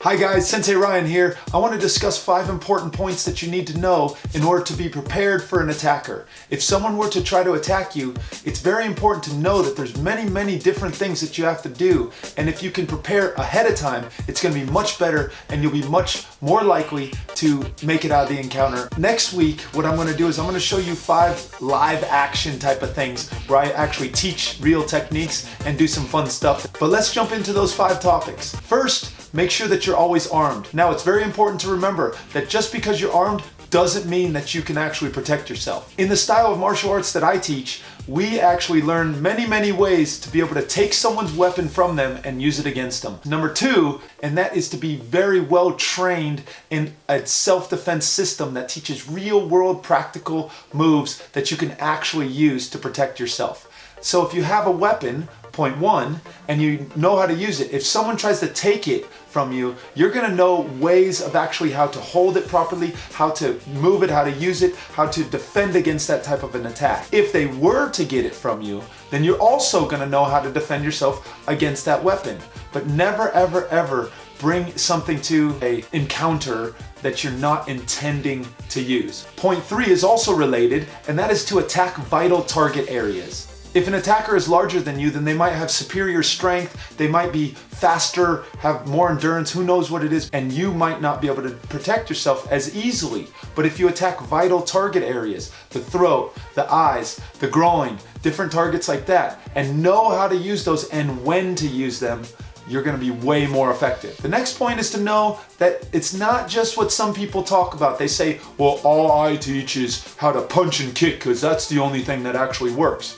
Hi guys, Sensei Ryan here. I want to discuss 5 important points that you need to know in order to be prepared for an attacker. If someone were to try to attack you, it's very important to know that there's many different things that you have to do, and if you can prepare ahead of time, it's going to be much better and you'll be much more likely to make it out of the encounter. Next week, what I'm going to do is I'm going to show you 5 live action type of things where I actually teach real techniques and do some fun stuff. But let's jump into those 5 topics. First, make sure that you're always armed. Now, it's very important to remember that just because you're armed doesn't mean that you can actually protect yourself. In the style of martial arts that I teach, we actually learn many ways to be able to take someone's weapon from them and use it against them. Number 2, and that is to be very well trained in a self-defense system that teaches real-world practical moves that you can actually use to protect yourself. So if you have a weapon, point 1, and you know how to use it, if someone tries to take it from you, you're gonna know ways of actually how to hold it properly, how to move it, how to use it, how to defend against that type of an attack. If they were to get it from you, then you're also gonna know how to defend yourself against that weapon. But never ever bring something to an encounter that you're not intending to use. Point 3 is also related, and that is to attack vital target areas. If an attacker is larger than you, then they might have superior strength, they might be faster, have more endurance, who knows what it is, and you might not be able to protect yourself as easily. But if you attack vital target areas, the throat, the eyes, the groin, different targets like that, and know how to use those and when to use them, you're gonna be way more effective. The next point is to know that it's not just what some people talk about. They say, well, all I teach is how to punch and kick because that's the only thing that actually works.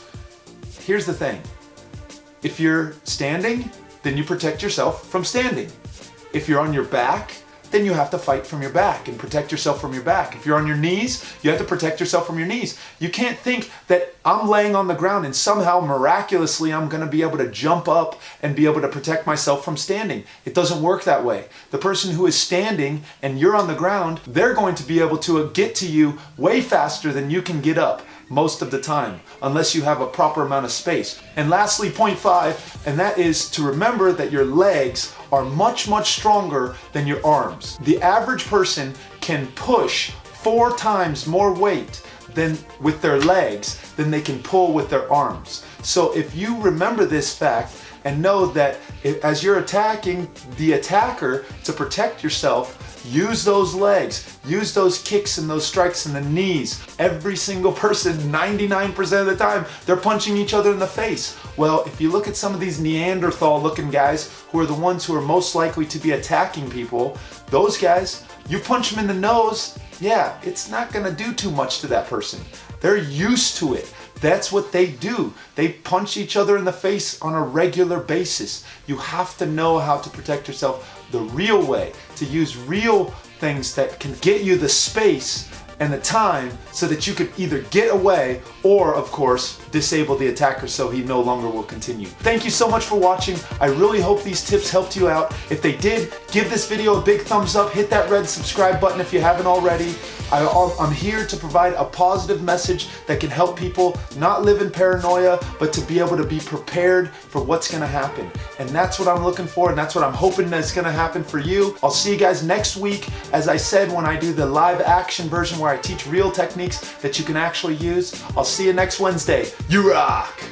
Here's the thing. If you're standing, then you protect yourself from standing. If you're on your back, then you have to fight from your back and protect yourself from your back. If you're on your knees, you have to protect yourself from your knees. You can't think that I'm laying on the ground and somehow miraculously I'm gonna be able to jump up and be able to protect myself from standing. It doesn't work that way. The person who is standing and you're on the ground, they're going to be able to get to you way faster than you can get up most of the time, unless you have a proper amount of space. And lastly, point 5, and that is to remember that your legs are much stronger than your arms. The average person can push 4 times more weight than with their legs than they can pull with their arms. So if you remember this fact and know that as you're attacking the attacker to protect yourself, use those legs, use those kicks and those strikes in the knees. Every single person, 99% of the time, they're punching each other in the face. Well, if you look at some of these Neanderthal looking guys who are the ones who are most likely to be attacking people, those guys, you punch them in the nose, yeah, it's not gonna do too much to that person. They're used to it. That's what they do. They punch each other in the face on a regular basis. You have to know how to protect yourself the real way, to use real things that can get you the space and the time so that you could either get away or, of course, disable the attacker so he no longer will continue. Thank you so much for watching. I really hope these tips helped you out. If they did, give this video a big thumbs up, hit that red subscribe button if you haven't already. I'm here to provide a positive message that can help people not live in paranoia, but to be able to be prepared for what's gonna happen. And that's what I'm looking for, and that's what I'm hoping that's gonna happen for you. I'll see you guys next week, as I said, when I do the live action version where I teach real techniques that you can actually use. I'll see you next Wednesday. You rock!